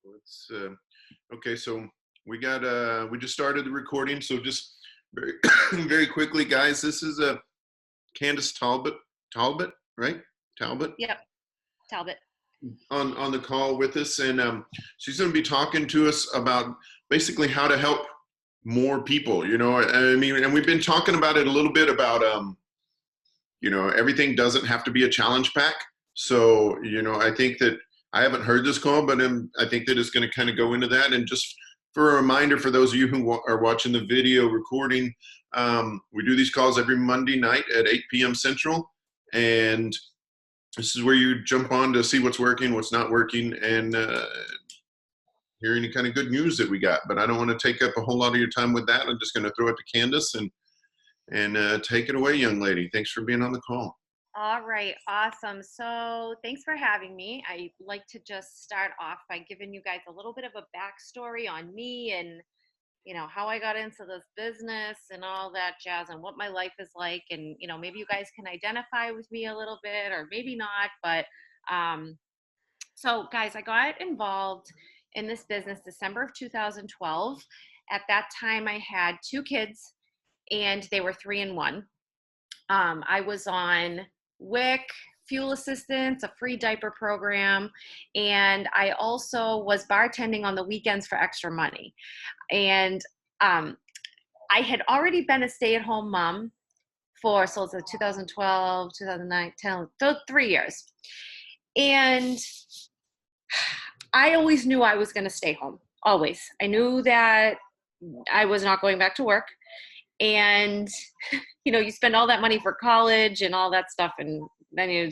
Let's okay, so we just started the recording, so just very very quickly, guys, this is Candice Talbot, right? Talbot Yep, Talbot. on the call with us, and she's going to be talking to us about basically how to help more people. I mean, and we've been talking about it a little bit about everything doesn't have to be a challenge pack. So I think that I haven't heard this call, but I think that it's going to kind of go into that. And just for a reminder for those of you who are watching the video recording, we do these calls every Monday night at 8 p.m. Central, and this is where you jump on to see what's working, what's not working, and hear any kind of good news that we got. But I don't want to take up a whole lot of your time with that. I'm just going to throw it to Candice and take it away, young lady. Thanks for being on the call. All right, awesome. So thanks for having me. I like to just start off by giving you guys a little bit of a backstory on me and how I got into this business and all that jazz and what my life is like. And maybe you guys can identify with me a little bit or maybe not. But so guys, I got involved in this business December of 2012. At that time, I had 2 kids and they were 3 and 1. I was on WIC, fuel assistance, a free diaper program, and I also was bartending on the weekends for extra money. And I had already been a stay-at-home mom so it's 2012, 2009, 10, 3 years. And I always knew I was going to stay home, always. I knew that I was not going back to work. And, you spend all that money for college and all that stuff. And then you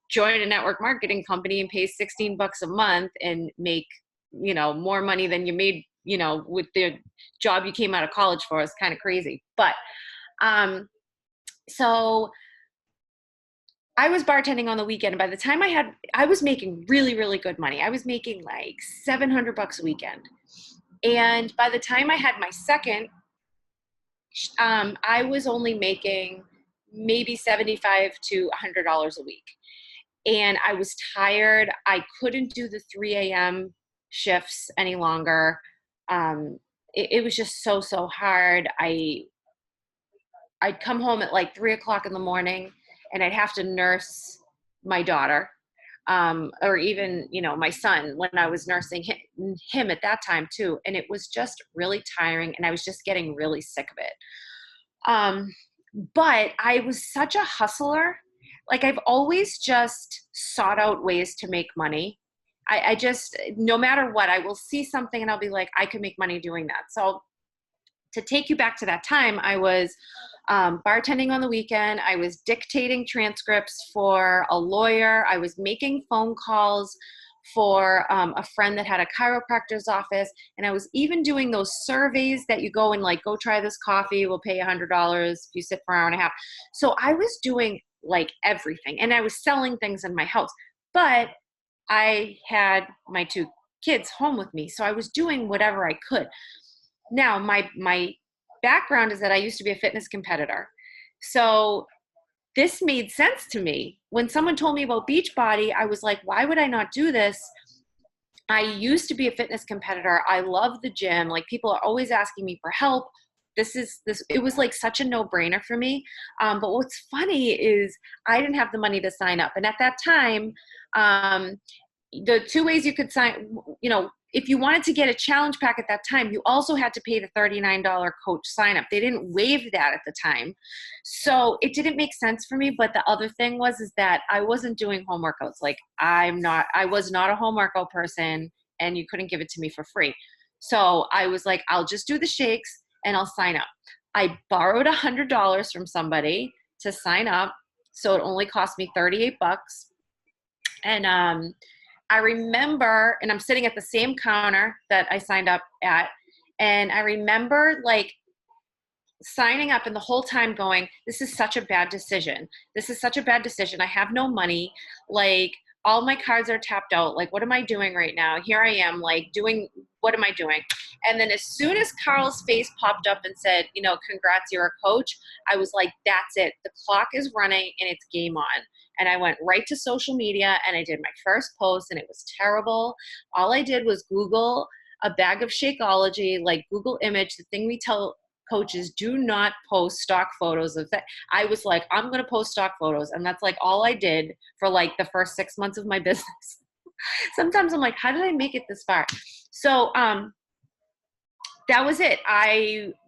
join a network marketing company and pay $16 a month and make, more money than you made, with the job you came out of college for. It's kind of crazy. But, so I was bartending on the weekend. And by the time I was making really, really good money. I was making like $700 a weekend. And by the time I had my second, I was only making maybe $75 to $100 a week. And I was tired. I couldn't do the 3 a.m. shifts any longer. It was just so hard. I'd come home at like 3 o'clock in the morning and I'd have to nurse my daughter. Or even, my son when I was nursing him at that time too. And it was just really tiring and I was just getting really sick of it. But I was such a hustler. Like I've always just sought out ways to make money. I just, no matter what, I will see something and I'll be like, I could make money doing that. So to take you back to that time, I was bartending on the weekend. I was dictating transcripts for a lawyer. I was making phone calls for a friend that had a chiropractor's office. And I was even doing those surveys that you go and like, go try this coffee. We'll pay $100 if you sit for an hour and a half. So I was doing like everything and I was selling things in my house, but I had my 2 kids home with me. So I was doing whatever I could. Now, my background is that I used to be a fitness competitor. So this made sense to me. When someone told me about Beachbody, I was like, why would I not do this? I used to be a fitness competitor. I love the gym. Like people are always asking me for help. It was like such a no-brainer for me. But what's funny is I didn't have the money to sign up. And at that time, the 2 ways you could sign, if you wanted to get a challenge pack at that time, you also had to pay the $39 coach sign up. They didn't waive that at the time. So it didn't make sense for me. But the other thing is that I wasn't doing home workouts. Like I was not a home workout person and you couldn't give it to me for free. So I was like, I'll just do the shakes and I'll sign up. I borrowed $100 from somebody to sign up. So it only cost me $38. And, I remember, and I'm sitting at the same counter that I signed up at, and I remember like signing up and the whole time going, this is such a bad decision. This is such a bad decision. I have no money. Like all my cards are tapped out. Like, what am I doing right now? Here I am like what am I doing? And then as soon as Carl's face popped up and said, congrats, you're a coach, I was like, that's it. The clock is running and it's game on. and I went right to social media and I did my first post, and it was terrible. All I did was Google a bag of Shakeology, like Google image, the thing we tell coaches, do not post stock photos of that. I was like, I'm going to post stock photos. And that's like all I did for like the first 6 months of my business. Sometimes I'm like, how did I make it this far? So, that was it.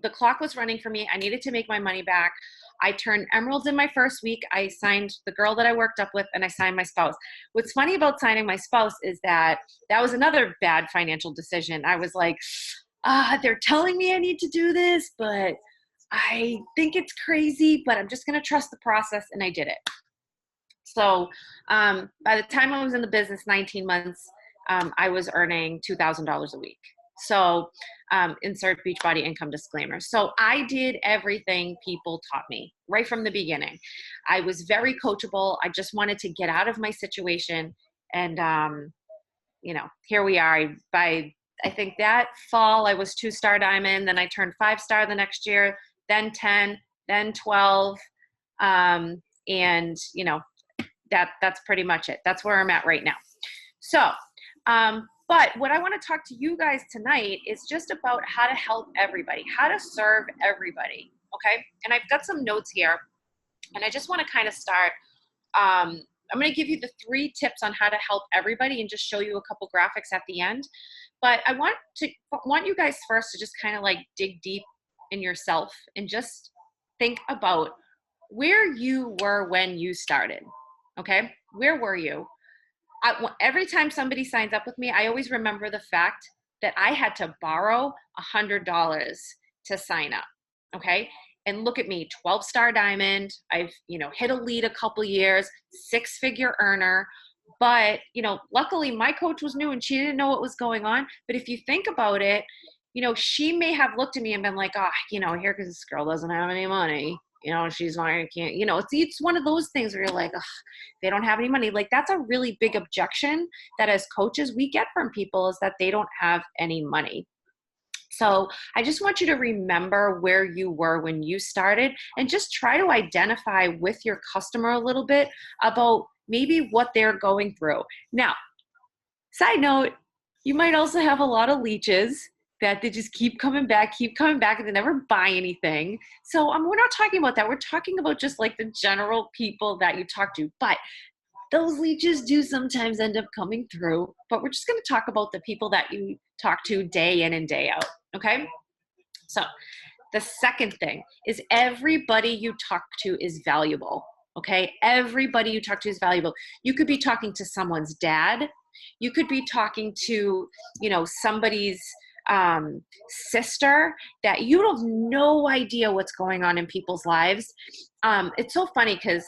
The clock was running for me. I needed to make my money back. I turned emeralds in my first week. I signed the girl that I worked up with, and I signed my spouse. What's funny about signing my spouse is that was another bad financial decision. I was like, they're telling me I need to do this, but I think it's crazy, but I'm just going to trust the process. And I did it. So by the time I was in the business, 19 months, I was earning $2,000 a week. So insert Beachbody income disclaimer. So I did everything people taught me right from the beginning. I was very coachable. I just wanted to get out of my situation. And, here we are. I think that fall I was 2-star diamond. Then I turned 5-star the next year, then 10, then 12. And, that's pretty much it. That's where I'm at right now. So, but what I want to talk to you guys tonight is just about how to help everybody, how to serve everybody. Okay. And I've got some notes here, and I just want to kind of start. I'm going to give you the 3 tips on how to help everybody and just show you a couple graphics at the end. But I want you guys first to just kind of like dig deep in yourself and just think about where you were when you started. Okay. Where were you? Every time somebody signs up with me, I always remember the fact that I had to borrow $100 to sign up. Okay. And look at me, 12-star diamond. I've, hit a lead a couple years, 6-figure earner. But, luckily my coach was new and she didn't know what was going on. But if you think about it, she may have looked at me and been like, here, because this girl doesn't have any money. She's not, can't, it's one of those things where you're like, they don't have any money. Like, that's a really big objection that as coaches we get from people, is that they don't have any money. So I just want you to remember where you were when you started, and just try to identify with your customer a little bit about maybe what they're going through. Now, side note, you might also have a lot of leeches that they just keep coming back, and they never buy anything. So we're not talking about that. We're talking about just like the general people that you talk to. But those leeches do sometimes end up coming through. But we're just going to talk about the people that you talk to day in and day out. Okay? So the second thing is, everybody you talk to is valuable. Okay? Everybody you talk to is valuable. You could be talking to someone's dad. You could be talking to, somebody's sister that you have no idea what's going on in people's lives. It's so funny because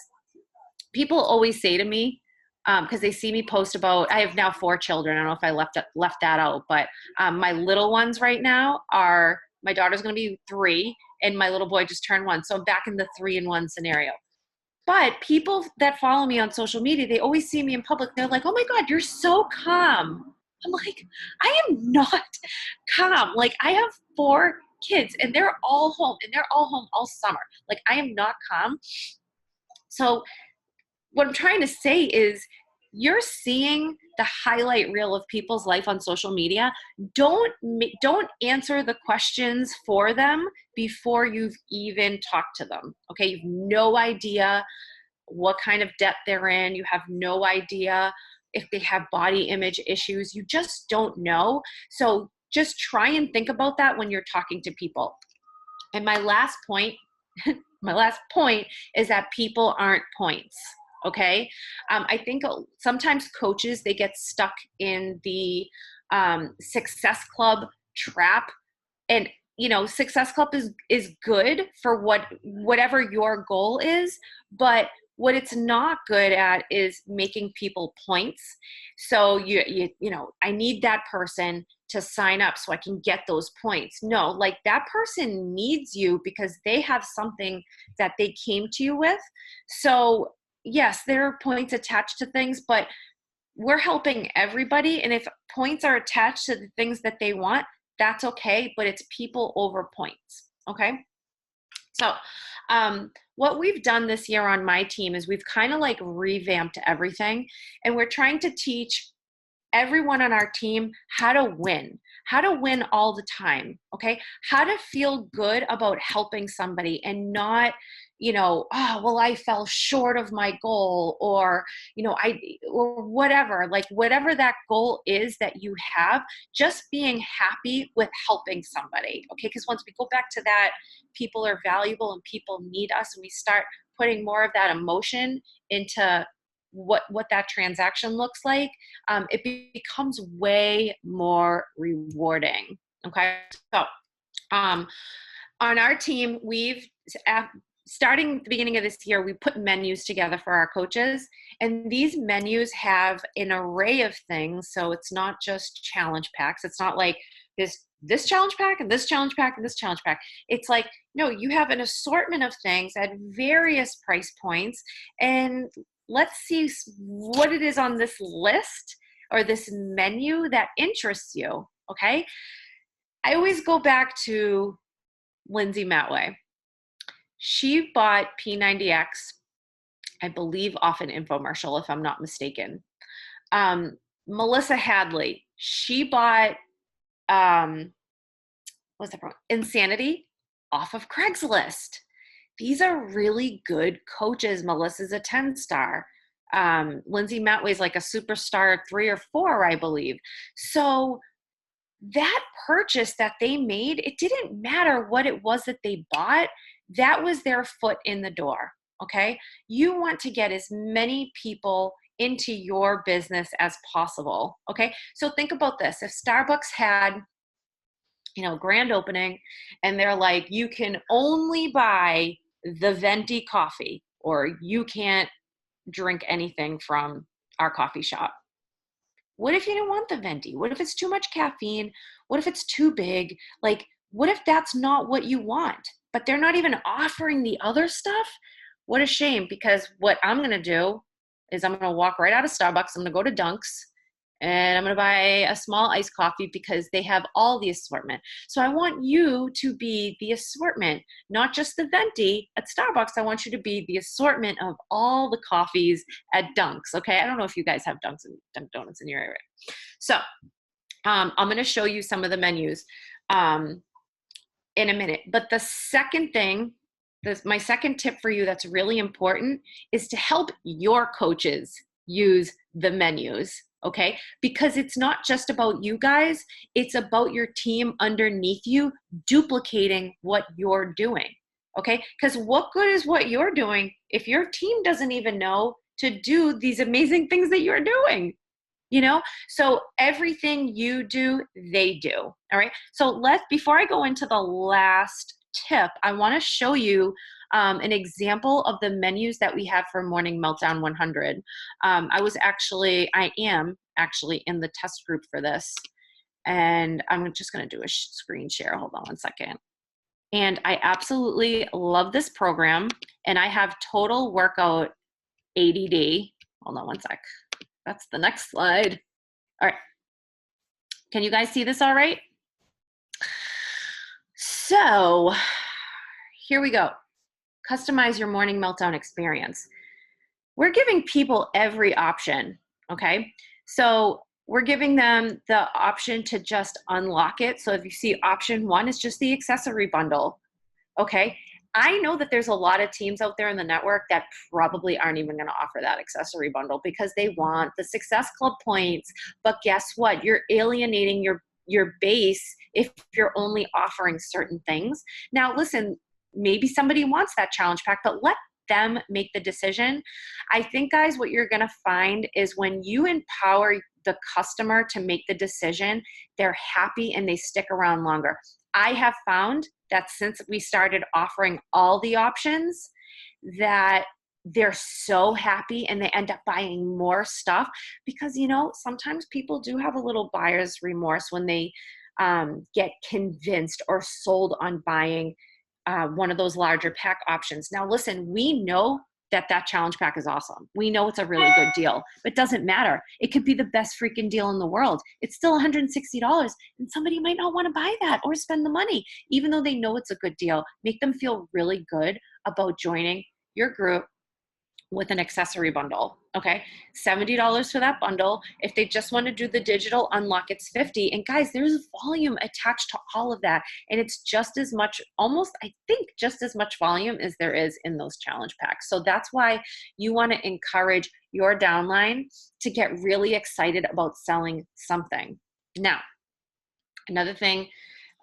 people always say to me, because they see me post about, I have now 4 children. I don't know if I left that out, but my little ones right now are, my daughter's going to be 3 and my little boy just turned 1. So I'm back in the 3-in-1 scenario. But people that follow me on social media, they always see me in public. They're like, oh my God, you're so calm. I'm like, I am not calm. Like, I have 4 kids and they're all home all summer. Like, I am not calm. So what I'm trying to say is, you're seeing the highlight reel of people's life on social media. Don't answer the questions for them before you've even talked to them. Okay. You've no idea what kind of debt they're in. You have no idea if they have body image issues. You just don't know. So just try and think about that when you're talking to people. And my last point is that people aren't points. Okay. I think sometimes coaches, they get stuck in the Success Club trap. And, Success Club is good for whatever your goal is, but what it's not good at is making people points. So I need that person to sign up so I can get those points. No, like, that person needs you because they have something that they came to you with. So yes, there are points attached to things, but we're helping everybody. And if points are attached to the things that they want, that's okay, but it's people over points. Okay. So, what we've done this year on my team is we've kind of like revamped everything, and we're trying to teach everyone on our team how to win all the time. Okay. How to feel good about helping somebody and not, oh, well, I fell short of my goal, or, or whatever, like whatever that goal is that you have, just being happy with helping somebody. Okay. Because once we go back to that, people are valuable and people need us, and we start putting more of that emotion into what that transaction looks like, it becomes way more rewarding. Okay. So um, on our team, starting at the beginning of this year, we put menus together for our coaches, and these menus have an array of things. So it's not just challenge packs. It's not like this challenge pack and this challenge pack and this challenge pack. It's like, no, you have an assortment of things at various price points, and let's see what it is on this list or this menu that interests you. Okay. I always go back to Lindsay Matway. She bought P90X, I believe, off an infomercial, if I'm not mistaken. Melissa Hadley, she bought, what's that from? Insanity off of Craigslist. These are really good coaches. Melissa's a 10-star. Lindsay Matway's like a superstar 3 or 4, I believe. So that purchase that they made, it didn't matter what it was that they bought. That was their foot in the door. Okay. You want to get as many people into your business as possible. Okay. So think about this. If Starbucks had, grand opening, and they're like, you can only buy the venti coffee, or you can't drink anything from our coffee shop. What if you don't want the venti? What if it's too much caffeine? What if it's too big? Like, what if that's not what you want? But they're not even offering the other stuff? What a shame, because what I'm going to do is I'm going to walk right out of Starbucks. I'm going to go to Dunk's, and I'm going to buy a small iced coffee because they have all the assortment. So I want you to be the assortment, not just the venti at Starbucks. I want you to be the assortment of all the coffees at Dunk's. Okay. I don't know if you guys have Dunk's and Dunk Donuts in your area. So I'm going to show you some of the menus in a minute. But the second thing, my second tip for you that's really important, is to help your coaches use the menus. Okay. Because it's not just about you guys. It's about your team underneath you duplicating what you're doing. Okay. Because what good is what you're doing if your team doesn't even know to do these amazing things that you're doing? So everything you do, they do. All right. So before I go into the last tip, I want to show you an example of the menus that we have for Morning Meltdown 100. I am actually in the test group for this, and I'm just going to do a screen share. Hold on one second. And I absolutely love this program, and I have total workout ADD. Hold on one sec. That's the next slide. All right. Can you guys see this all right? So here we go. Customize your Morning Meltdown experience. We're giving people every option, okay? So we're giving them the option to just unlock it. So if you see option 1 is just the accessory bundle, okay? I know that there's a lot of teams out there in the network that probably aren't even going to offer that accessory bundle because they want the Success Club points. But guess what? You're alienating your base if you're only offering certain things. Now, listen, maybe somebody wants that challenge pack, but let them make the decision. I think, guys, what you're going to find is when you empower the customer to make the decision, they're happy and they stick around longer. I have found that since we started offering all the options, that they're so happy and they end up buying more stuff because, sometimes people do have a little buyer's remorse when they get convinced or sold on buying one of those larger pack options. Now, listen, we know that challenge pack is awesome. We know it's a really good deal, but it doesn't matter. It could be the best freaking deal in the world. It's still $160, and somebody might not want to buy that or spend the money, even though they know it's a good deal. Make them feel really good about joining your group with an accessory bundle. Okay, $70 for that bundle. If they just want to do the digital unlock, it's $50. And guys, there's volume attached to all of that, and it's just as much, almost, I think, just as much volume as there is in those challenge packs. So that's why you want to encourage your downline to get really excited about selling something. Now, another thing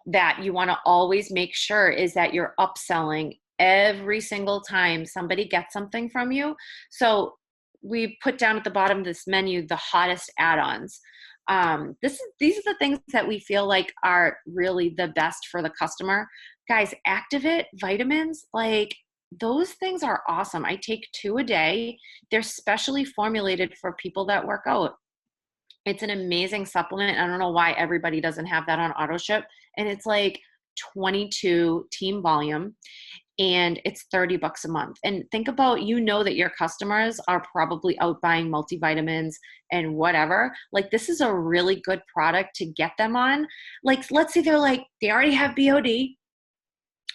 that you want to always make sure is that you're upselling every single time somebody gets something from you. So we put down at the bottom of this menu the hottest add-ons. These are the things that we feel like are really the best for the customer. Guys, Activate vitamins, like those things are awesome. I take 2 a day. They're specially formulated for people that work out. It's an amazing supplement. I don't know why everybody doesn't have that on auto ship. And it's like 22 team volume, and it's $30 a month. And think about, you know that your customers are probably out buying multivitamins and whatever. Like, this is a really good product to get them on. Like, let's say they're like, they already have BOD,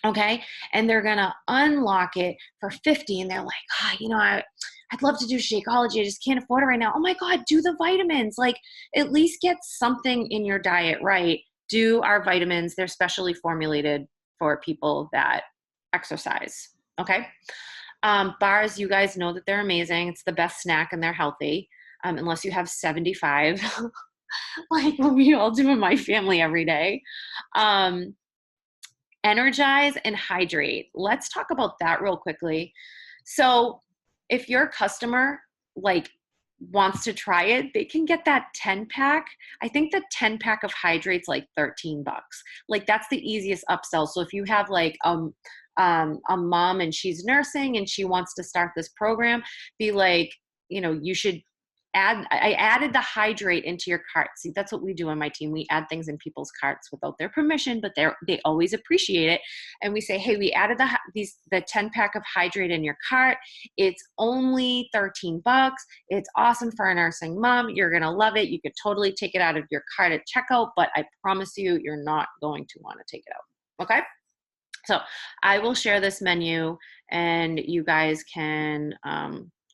okay? And they're gonna unlock it for 50, and they're like, I'd love to do Shakeology. I just can't afford it right now. Oh my God, do the vitamins. Like, at least get something in your diet right. Do our vitamins. They're specially formulated for people that exercise, okay? Bars, you guys know that they're amazing. It's the best snack and they're healthy, unless you have 75, like we all do in my family every day. Energize and hydrate. Let's talk about that real quickly. So if your customer like wants to try it, they can get that 10 pack. I think the 10 pack of hydrates like $13. Like, that's the easiest upsell. So if you have like a mom and she's nursing and she wants to start this program, be like, you should I added the hydrate into your cart. See, that's what we do on my team. We add things in people's carts without their permission, but they always appreciate it. And we say, hey, we added the 10 pack of hydrate in your cart. It's only $13. It's awesome for a nursing mom. You're going to love it. You could totally take it out of your cart at checkout, but I promise you, you're not going to want to take it out. Okay. So I will share this menu and you guys can,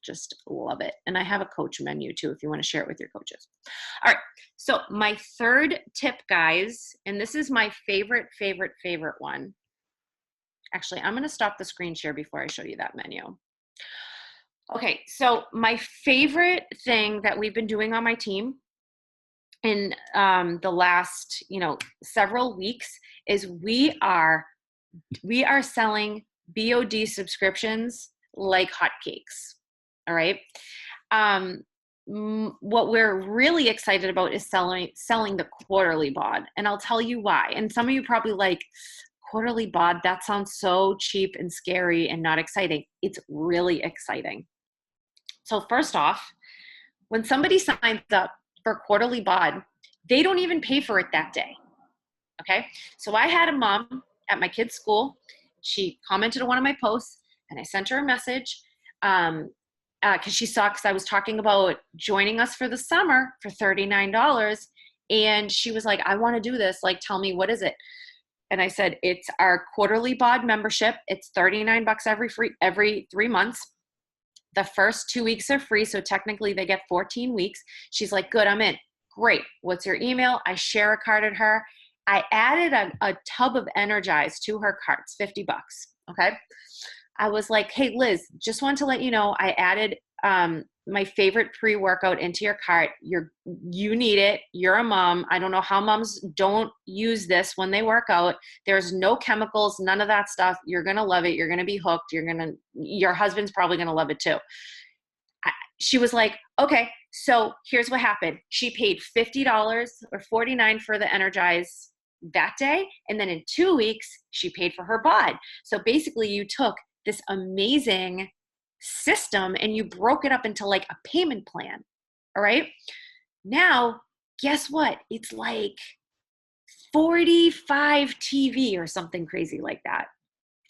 just love it. And I have a coach menu too, if you want to share it with your coaches. All right. So my third tip, guys, and this is my favorite one. Actually, I'm going to stop the screen share before I show you that menu. Okay. So my favorite thing that we've been doing on my team in the last, several weeks is we are selling BOD subscriptions like hotcakes. All right. What we're really excited about is selling the quarterly bod. And I'll tell you why. And some of you probably like, quarterly bod, that sounds so cheap and scary and not exciting. It's really exciting. So first off, when somebody signs up for quarterly bod, they don't even pay for it that day. Okay. So I had a mom at my kid's school. She commented on one of my posts and I sent her a message. Because she saw, because I was talking about joining us for the summer for $39. And she was like, I want to do this. Like, tell me, what is it? And I said, it's our quarterly bod membership. It's $39 every 3 months. The first 2 weeks are free. So technically they get 14 weeks. She's like, good, I'm in. Great. What's your email? I share a card at her. I added a tub of Energize to her carts, $50. Okay. I was like, hey, Liz, just want to let you know, I added my favorite pre-workout into your cart. You need it. You're a mom. I don't know how moms don't use this when they work out. There's no chemicals, none of that stuff. You're going to love it. You're going to be hooked. Your husband's probably going to love it too. She was like, okay, so here's what happened. She paid $50 or $49 for the Energize that day. And then in 2 weeks, she paid for her bod. So basically you took this amazing system and you broke it up into like a payment plan. All right. Now, guess what? It's like 45 TV or something crazy like that.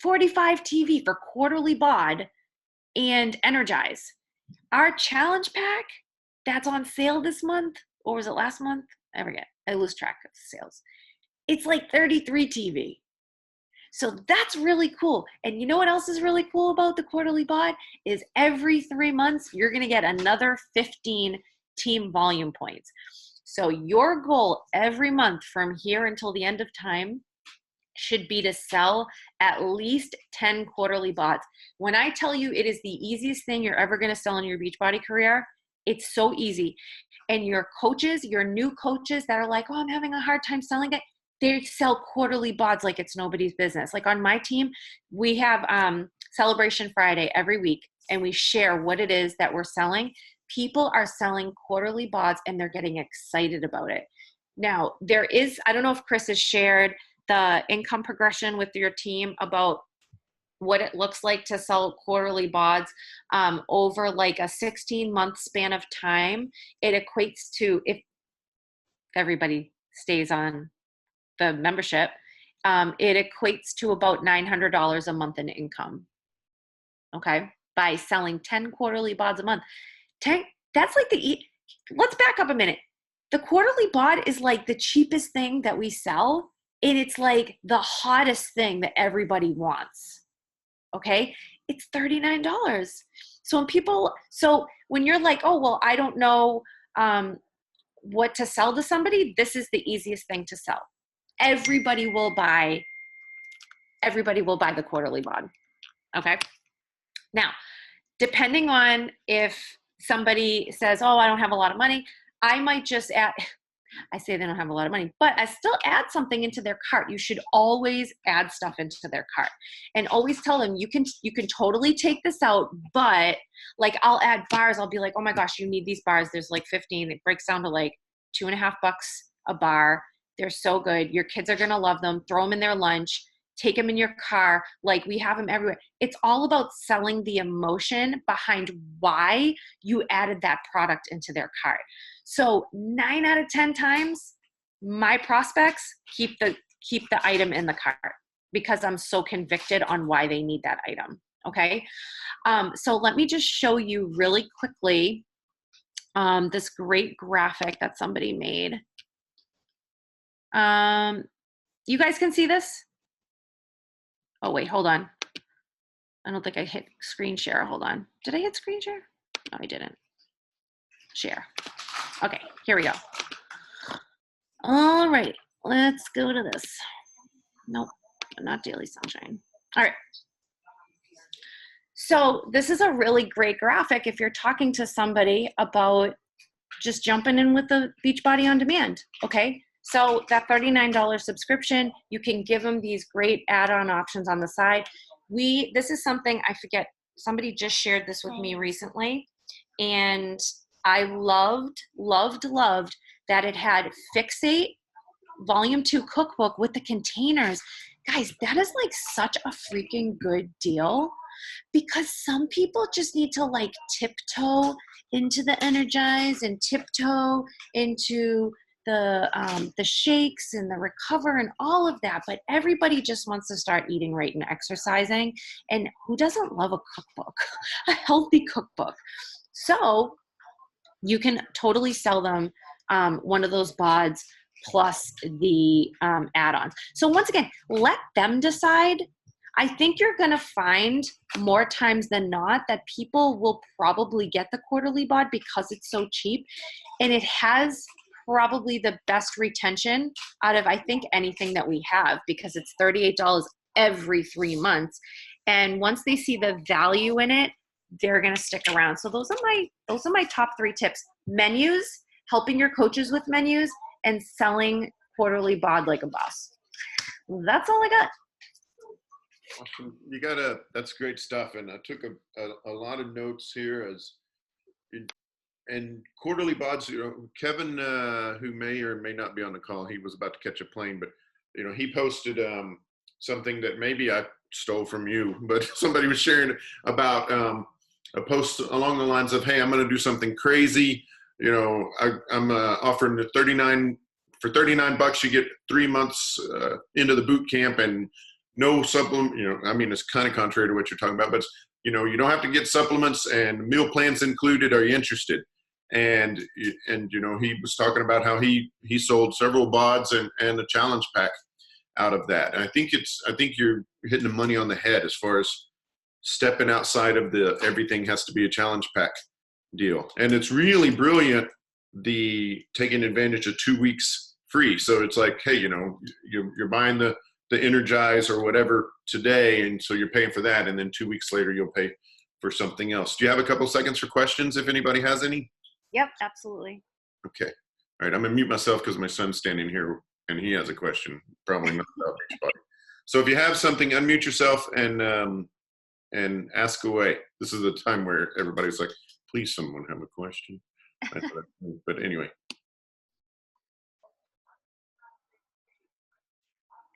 45 TV for quarterly bod and Energize. Our challenge pack that's on sale this month, or was it last month? I forget. I lose track of sales. It's like 33 TV. So that's really cool. And you know what else is really cool about the quarterly bod is every 3 months, you're going to get another 15 team volume points. So your goal every month from here until the end of time should be to sell at least 10 quarterly bods. When I tell you it is the easiest thing you're ever going to sell in your Beachbody career, it's so easy. And your coaches, your new coaches that are like, oh, I'm having a hard time selling it, they sell quarterly bods like it's nobody's business. Like on my team, we have Celebration Friday every week, and we share what it is that we're selling. People are selling quarterly bods, and they're getting excited about it. Now, there is, I don't know if Chris has shared the income progression with your team about what it looks like to sell quarterly bods over like a 16-month span of time. It equates to, if everybody stays on the membership, it equates to about $900 a month in income. Okay, by selling 10 quarterly bods a month. 10, that's like let's back up a minute. The quarterly bod is like the cheapest thing that we sell, and it's like the hottest thing that everybody wants. Okay, it's $39. So when you're like, oh, well, I don't know what to sell to somebody, this is the easiest thing to sell. Everybody will buy the quarterly bod. Okay. Now, depending on if somebody says, oh, I don't have a lot of money, I might just add, I say they don't have a lot of money, but I still add something into their cart. You should always add stuff into their cart, and always tell them you can totally take this out, but like I'll add bars. I'll be like, oh my gosh, you need these bars. There's like 15. It breaks down to like $2.50 a bar. They're so good. Your kids are going to love them. Throw them in their lunch. Take them in your car. Like, we have them everywhere. It's all about selling the emotion behind why you added that product into their cart. So 9 out of 10 times, my prospects keep the item in the cart because I'm so convicted on why they need that item. Okay. So let me just show you really quickly this great graphic that somebody made. You guys can see this? Oh, wait, hold on. I don't think I hit screen share. Hold on. Did I hit screen share? No, I didn't. Share. Okay, here we go. All right, let's go to this. Nope, not Daily Sunshine. All right. So this is a really great graphic if you're talking to somebody about just jumping in with the Beachbody On Demand, okay? So that $39 subscription, you can give them these great add-on options on the side. This is something, I forget, somebody just shared this with me recently, and I loved that it had Fixate Volume 2 cookbook with the containers. Guys, that is like such a freaking good deal, because some people just need to like tiptoe into the Energize and tiptoe into the shakes and the Recover and all of that, but everybody just wants to start eating right and exercising. And who doesn't love a cookbook, a healthy cookbook? So you can totally sell them one of those bods plus the add-ons. So once again, let them decide. I think you're going to find more times than not that people will probably get the quarterly bod because it's so cheap, and it has probably the best retention out of, I think, anything that we have, because it's $38 every 3 months. And once they see the value in it, they're going to stick around. So those are my top 3 tips: menus, helping your coaches with menus, and selling quarterly bod like a boss. That's all I got. Awesome. That's great stuff. And I took a lot of notes here and quarterly bods, Kevin, who may or may not be on the call, he was about to catch a plane, but he posted something that maybe I stole from you, but somebody was sharing about a post along the lines of, hey, I'm going to do something crazy. I'm offering the for $39, you get 3 months into the boot camp and no supplement. I mean, it's kind of contrary to what you're talking about, but you know, you don't have to get supplements and meal plans included. Are you interested? And you know, he was talking about how he sold several BODs and a challenge pack out of that. And I think you're hitting the money on the head as far as stepping outside of the everything has to be a challenge pack deal. And it's really brilliant, the taking advantage of 2 weeks free. So it's like, hey, you know, you're buying the Energize or whatever today, and so you're paying for that, and then 2 weeks later you'll pay for something else. Do you have a couple seconds for questions if anybody has any? Yep, absolutely. Okay. All right, I'm gonna mute myself because my son's standing here and he has a question, probably not about Beachbody. So if you have something, unmute yourself and ask away. This is the time where everybody's like, please someone have a question. But anyway.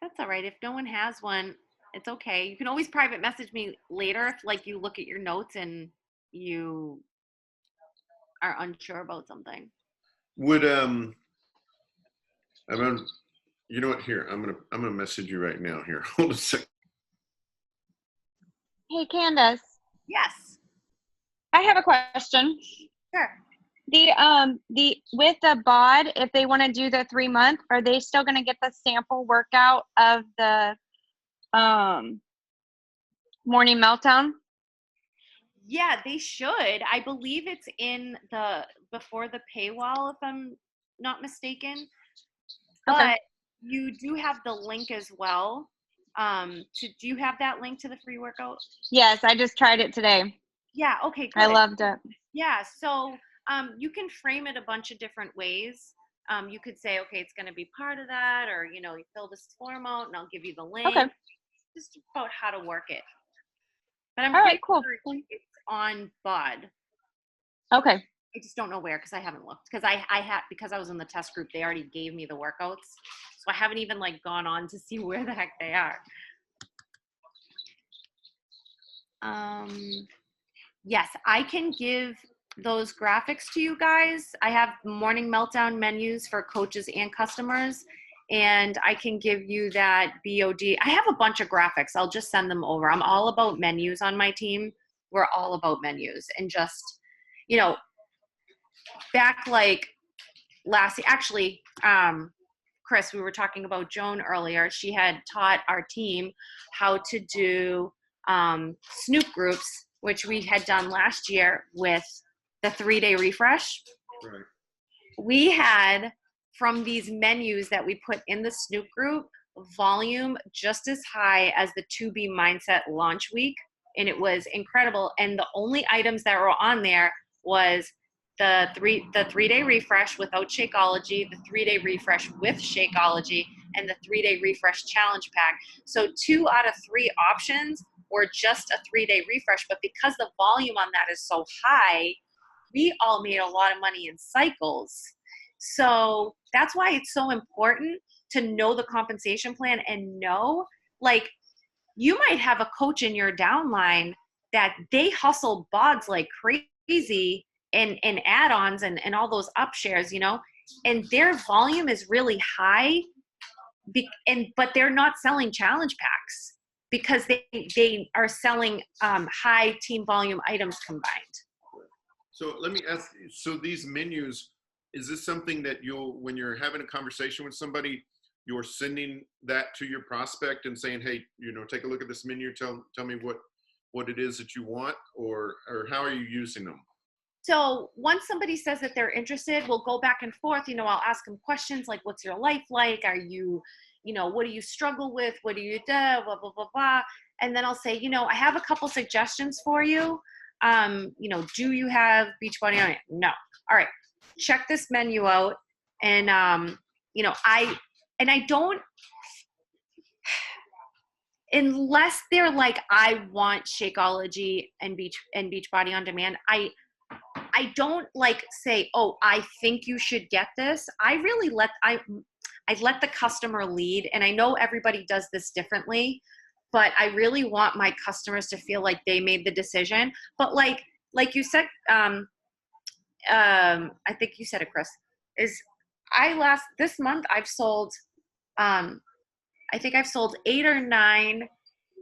That's all right. If no one has one, it's okay. You can always private message me later if like you look at your notes and you are unsure about something. Would I'm gonna, you know what? Here, I'm gonna message you right now. Here, hold a second. Hey, Candice. Yes. I have a question. Sure. The with the BOD, if they want to do the 3-month, are they still going to get the sample workout of the morning meltdown? Yeah, they should. I believe it's in the before the paywall, if I'm not mistaken. But Okay. you do have the link as well. Do you have that link to the free workout? Yes, I just tried it today. Yeah. Okay. Good. I loved it. Yeah. So you can frame it a bunch of different ways. You could say, okay, it's going to be part of that, or you know, you fill this form out, and I'll give you the link. Okay. Just about how to work it. But I'm All pretty right, cool. sure it's on BOD. Okay. I just don't know where because I haven't looked. Because I had because I was in the test group, they already gave me the workouts, so I haven't even like gone on to see where the heck they are. Yes, I can give those graphics to you guys. I have morning meltdown menus for coaches and customers, and I can give you that BOD. I have a bunch of graphics. I'll just send them over. I'm all about menus on my team. We're all about menus, and just, you know, back like last, actually, Chris, we were talking about Joan earlier. She had taught our team how to do Snoop groups, which we had done last year with the 3-day refresh. Right. We had, from these menus that we put in the Snoop group, volume just as high as the 2B Mindset launch week. And it was incredible. And the only items that were on there was the 3-day refresh without Shakeology, the 3-day refresh with Shakeology, and the 3-day refresh challenge pack. So 2 out of 3 options were just a 3-day refresh, but because the volume on that is so high, we all made a lot of money in cycles. So that's why it's so important to know the compensation plan and know, like, you might have a coach in your downline that they hustle BODs like crazy and add-ons and all those up shares, you know, and their volume is really high, but they're not selling challenge packs because they are selling high team volume items combined. So let me ask, so these menus, is this something that when you're having a conversation with somebody, you're sending that to your prospect and saying, hey, you know, take a look at this menu, tell me what it is that you want, or how are you using them? So once somebody says that they're interested, we'll go back and forth. You know, I'll ask them questions like, what's your life like? Are you, you know, what do you struggle with? What do you do? Blah, blah, blah, blah. And then I'll say, you know, I have a couple suggestions for you. You know, do you have Beachbody on it? No. All right. Check this menu out. And, you know, I don't, unless they're like, I want Shakeology and Beachbody on demand, I don't like say, oh, I think you should get this. I really I let the customer lead, and I know everybody does this differently, but I really want my customers to feel like they made the decision. But like you said, I think you said it, Chris, this month I've sold, I think I've sold 8 or 9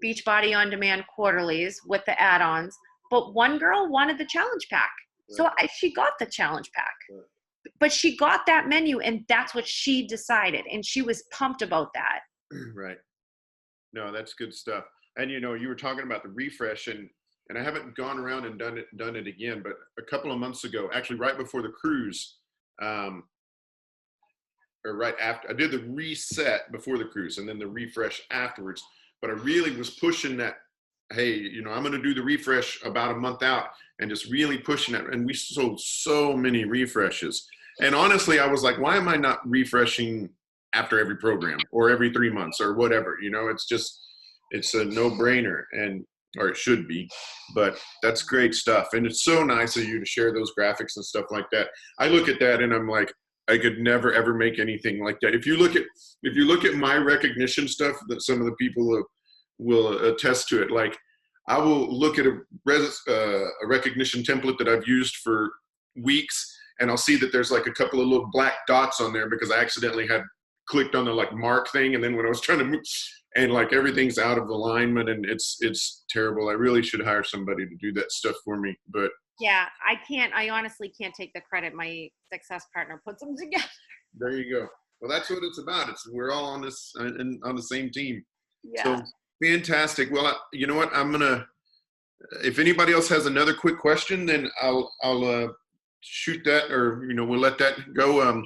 Beachbody On Demand quarterlies with the add-ons, but one girl wanted the challenge pack. So she got the challenge pack. But she got that menu, and that's what she decided, and she was pumped about that. Right. No, that's good stuff. And you were talking about the refresh, and I haven't gone around and done it again, but a couple of months ago, actually right before the cruise, or right after, I did the reset before the cruise and then the refresh afterwards. But I really was pushing that, hey, I'm going to do the refresh about a month out, and just really pushing it. And we sold so many refreshes. And honestly, I was like, why am I not refreshing after every program or every 3 months or whatever? It's a no-brainer, or it should be. But that's great stuff. And it's so nice of you to share those graphics and stuff like that. I look at that and I'm like, I could never ever make anything like that. If you look at my recognition stuff, that some of the people will attest to it. Like, I will look at a recognition template that I've used for weeks, and I'll see that there's like a couple of little black dots on there because I accidentally had clicked on the like mark thing, and then when I was trying to move, and like everything's out of alignment, and it's terrible. I really should hire somebody to do that stuff for me, but yeah, I honestly can't take the credit. My success partner puts them together. There you go. Well, that's what it's about. We're all on this on the same team. Yeah. So fantastic. Well, you know what? If anybody else has another quick question, then I'll shoot that, or we'll let that go.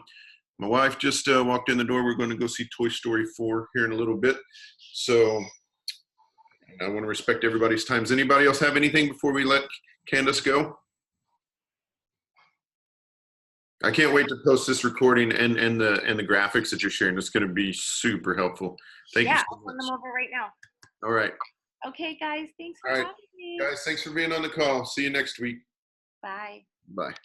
My wife just walked in the door. We're going to go see Toy Story 4 here in a little bit. So I want to respect everybody's time. Does anybody else have anything before we let Candice go? I can't wait to post this recording and the graphics that you're sharing. It's going to be super helpful. Thank you so I'll much. send them over right now. All right. Okay, guys. Thanks for All right. having me. Guys, thanks for being on the call. See you next week. Bye. Bye.